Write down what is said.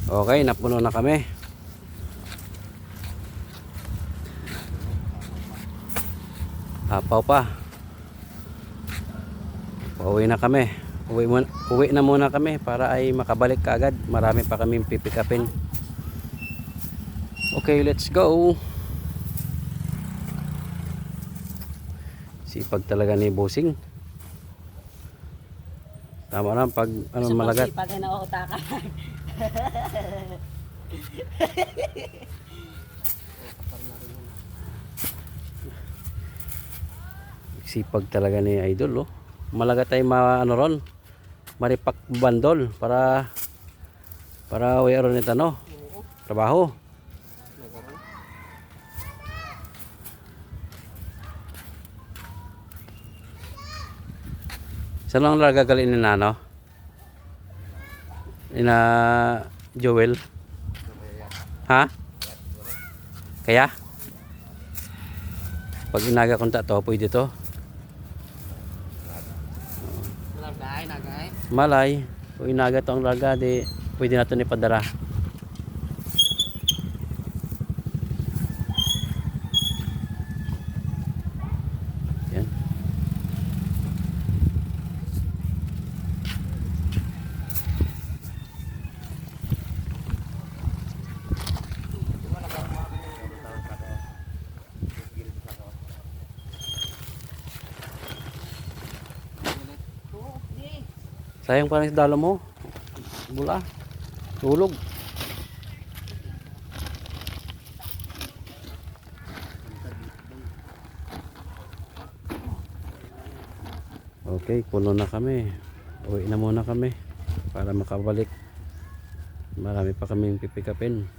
Okay, napuno na kami. Apaw pa. Pauwi na kami. Uwi na muna kami para ay makabalik kaagad. Marami pa kaming pipikapin. Okay, let's go. Sipag talaga ni Bossing. Tama lang pag ano malagat. Sipag ay nauutakan. Sipag talaga ni Idol, oh. Malagat ay ano ron. Maripak bandol para mayroon nito no. Trabaho. Saan lang gagaling ni Nano? Ina Joel? Ha? Kaya? Pag inaga kong to, pwede to? Malay. Kung inaga to ang laga, di pwede na ito ipadara. Yan. Sayang parang sa dalo mo. Bula. Tulog. Okay, puno na kami. Uwi na muna kami para makabalik. Marami pa kaming pipikapin.